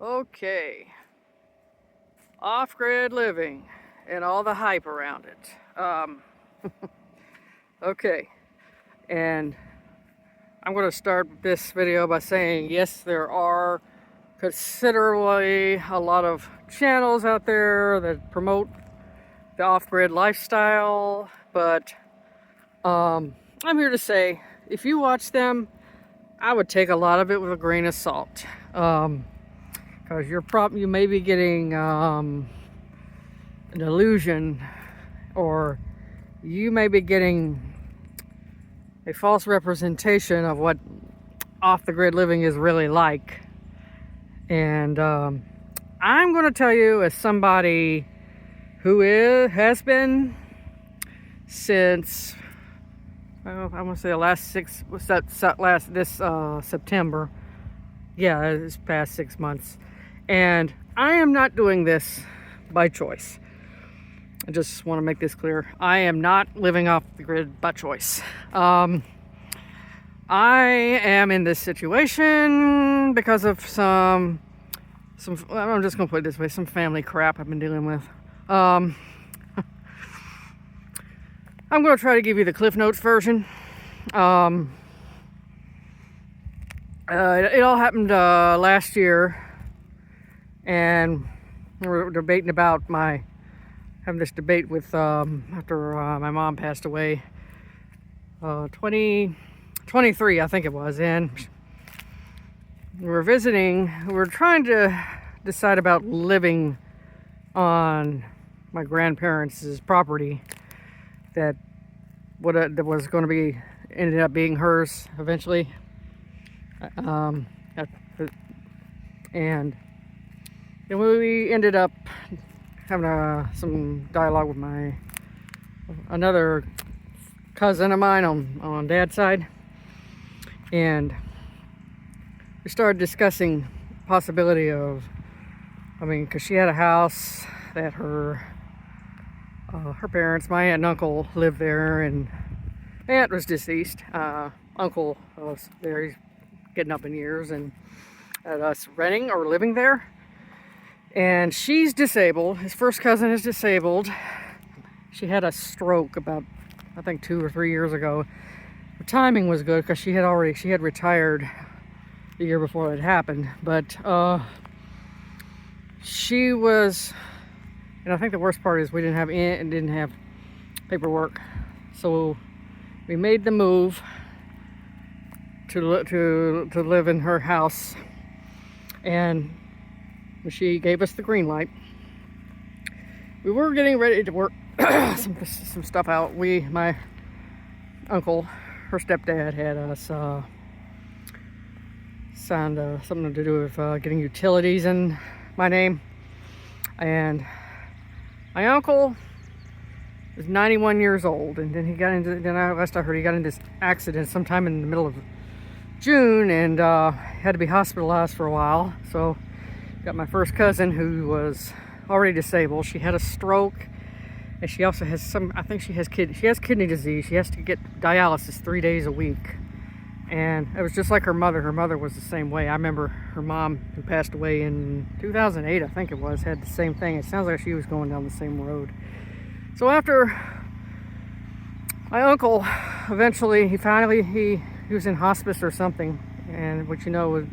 Okay, off-grid living and all the hype around it. Okay, and I'm going to start this video by saying yes, there are considerably a lot of channels out there that promote the off-grid lifestyle, but I'm here to say if you watch them, I would take a lot of it with a grain of salt. Because you may be getting an illusion, or you may be getting a false representation of what off-the-grid living is really like. And I'm going to tell you, as somebody who has been since, I want to say the last this September. Yeah, this past 6 months. And I am not doing this by choice. I just want to make this clear. I am not living off the grid by choice. I am in this situation because of some I'm just going to put it this way, some family crap I've been dealing with. I'm going to try to give you the Cliff Notes version. It all happened last year, and we were debating about having this debate with after my mom passed away, 2023 I think it was, and we were trying to decide about living on my grandparents' property that was going to be ended up being hers eventually. And we ended up having some dialogue with another cousin of mine on dad's side, and we started discussing possibility of, because she had a house that her parents, my aunt and uncle, lived there, and aunt was deceased. Uncle was there, he's getting up in years, and had us renting or living there. And she's disabled. His first cousin is disabled. She had a stroke about, I think, 2 or 3 years ago. Her timing was good because she had retired the year before it happened. But she was, and I think the worst part is we didn't have paperwork. So we made the move to live in her house, and she gave us the green light. We were getting ready to work some stuff out. My uncle, her stepdad, had us signed something to do with getting utilities in my name, and my uncle is 91 years old, and then last I heard he got into this accident sometime in the middle of June, and had to be hospitalized for a while. So got my first cousin, who was already disabled. She had a stroke, and she also has she has kidney disease. She has to get dialysis 3 days a week. And it was just like her mother. Her mother was the same way. I remember her mom, who passed away in 2008, I think it was, had the same thing. It sounds like she was going down the same road. So after my uncle, eventually, he was in hospice or something, and which you know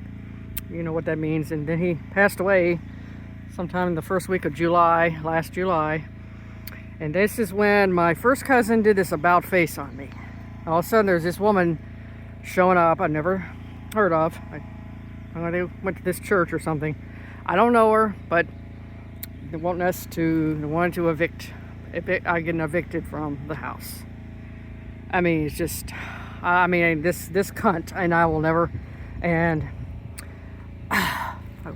what that means. And then he passed away sometime in the first week of last July. And this is when my first cousin did this about face on me. All of a sudden, there's this woman showing up I've never heard of. They went to this church or something. I don't know her, but they wanted to evict. I get evicted from the house. It's just, this cunt, and I will never. And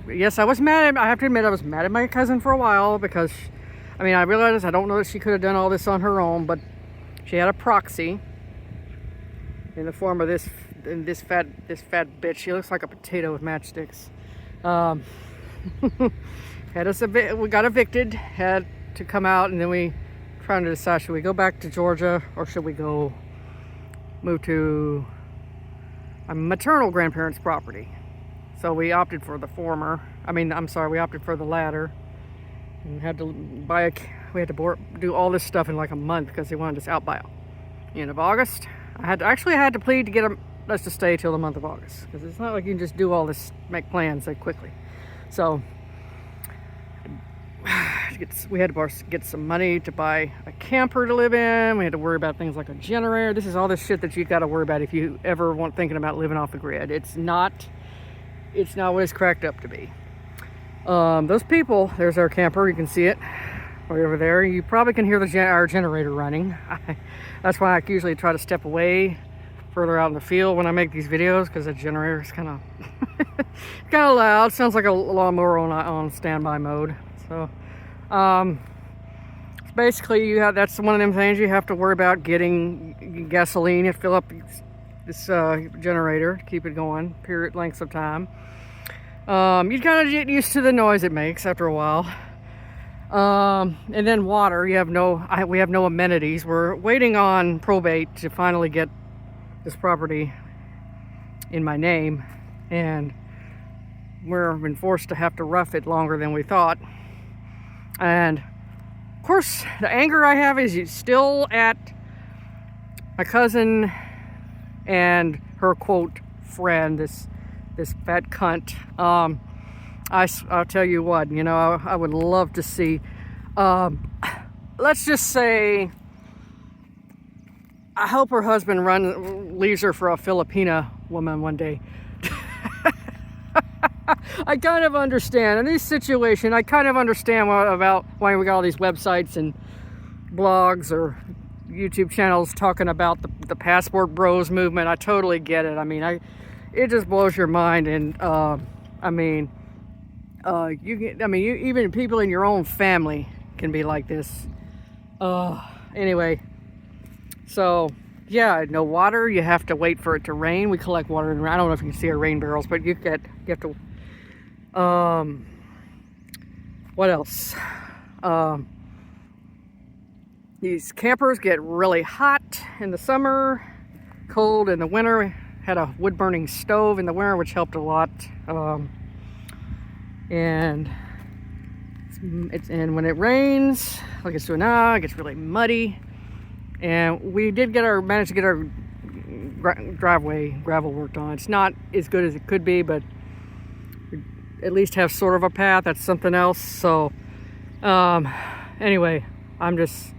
yes, I was mad. I have to admit, I was mad at my cousin for a while because, I realized I don't know that she could have done all this on her own, but she had a proxy in the form of this fat bitch. She looks like a potato with matchsticks. We got evicted, had to come out, and then we trying to decide, should we go back to Georgia or should we move to my maternal grandparents' property. So we opted for the former. We opted for the latter. And had to do all this stuff in like a month because they wanted us out by the end of August. I had to plead to get us to stay till the month of August, because it's not like you can just do all this, make plans that quickly. So we had to get some money to buy a camper to live in. We had to worry about things like a generator. This is all this shit that you got to worry about if you ever thinking about living off the grid. It's not what it's cracked up to be. Those people, there's our camper, you can see it right over there. You probably can hear our generator running. That's why I usually try to step away further out in the field when I make these videos, because the generator is kind of loud. Sounds like a lawnmower on standby mode. So basically that's one of them things you have to worry about, getting gasoline. You have to fill up this generator to keep it going period lengths of time. You kind of get used to the noise it makes after a while. And then water, we have no amenities. We're waiting on probate to finally get this property in my name, and we've been forced to have to rough it longer than we thought. And of course, the anger I have is still at my cousin and her quote friend, this fat cunt. I'll tell you what, I would love to see, let's just say, I hope her husband leaves her for a Filipina woman one day. I kind of understand in this situation. I kind of understand about why we got all these websites and blogs or YouTube channels talking about the passport bros movement. I totally get it. It just blows your mind. And even people in your own family can be like this. Anyway, so yeah, no water. You have to wait for it to rain. We collect water in. I don't know if you can see our rain barrels, but you have to. What else? These campers get really hot in the summer, cold in the winter. We had a wood burning stove in the winter, which helped a lot. And when it rains, like it's doing now, it gets really muddy. And we did manage to get our driveway gravel worked on. It's not as good as it could be, but we at least have sort of a path. That's something else. So anyway, I'll just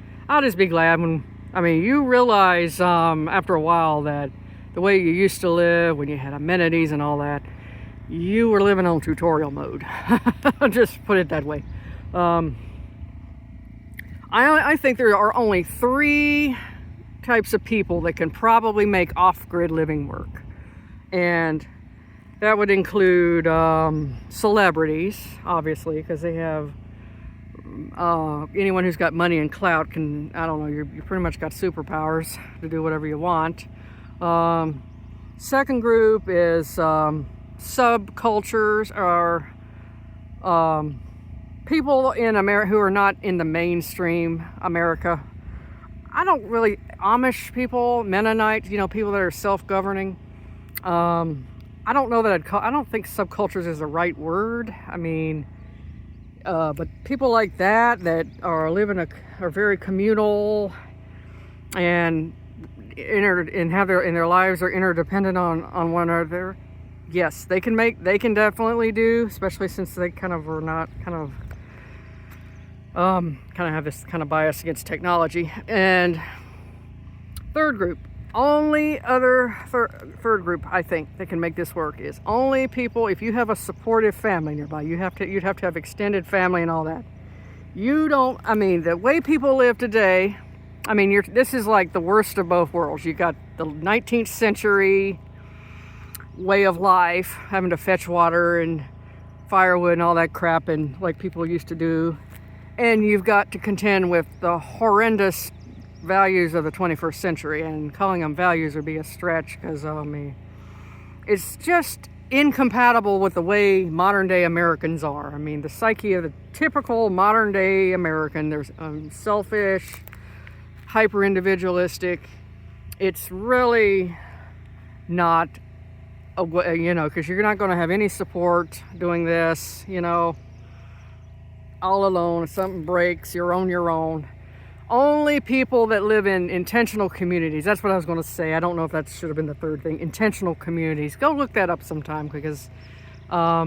be glad when, you realize after a while that the way you used to live, when you had amenities and all that, you were living on tutorial mode. I'll just put it that way. I think there are only 3 types of people that can probably make off-grid living work. And that would include celebrities, obviously, because they have anyone who's got money and clout can, you pretty much got superpowers to do whatever you want. Second group is subcultures, or people in America who are not in the mainstream America. Amish people, Mennonites, people that are self-governing. I don't think subcultures is the right word. But people like that are very communal and their lives are interdependent on one another. Yes, they can definitely do, especially since they kind of have this kind of bias against technology. And third group, third group I think that can make this work is only people, if you have a supportive family nearby. You'd have to have extended family and all that. The way people live today, this is like the worst of both worlds. You got the 19th century way of life, having to fetch water and firewood and all that crap, and like people used to do. And you've got to contend with the horrendous values of the 21st century, and calling them values would be a stretch, because it's just incompatible with the way modern day Americans are. The psyche of the typical modern day American, there's selfish, hyper individualistic. It's really not you know, because you're not going to have any support doing this, you know, all alone. If something breaks, you're on your own. Only people that live in intentional communities. That's what I was going to say. I don't know if that should have been the third thing. Intentional communities. Go look that up sometime, because I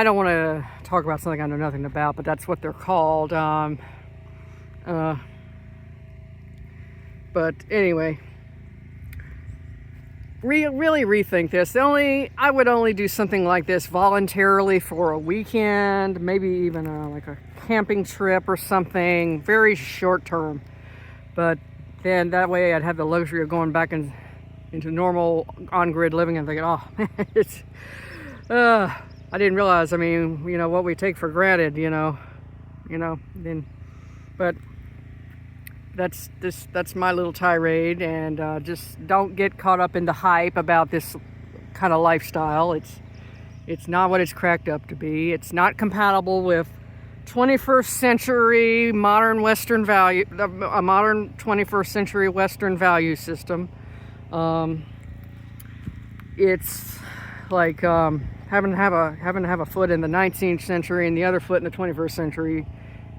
don't want to talk about something I know nothing about, but that's what they're called. But anyway, really rethink this. I would only do something like this voluntarily for a weekend, maybe even like a camping trip or something, very short term. But then that way I'd have the luxury of going back into normal on-grid living and thinking, oh, it's, I didn't realize, I mean, you know, what we take for granted, then, but that's my little tirade. And just don't get caught up in the hype about this kind of lifestyle. It's not what it's cracked up to be. It's not compatible with 21st century modern Western value, a modern 21st century Western value system. It's like having to have a foot in the 19th century and the other foot in the 21st century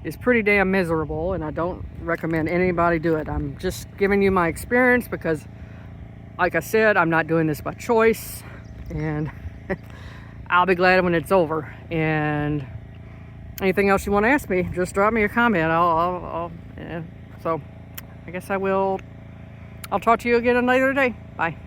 is pretty damn miserable, and I don't recommend anybody do it. I'm just giving you my experience because, like I said, I'm not doing this by choice, and I'll be glad when it's over. And anything else you want to ask me, just drop me a comment. So I guess I'll talk to you again another day. Bye.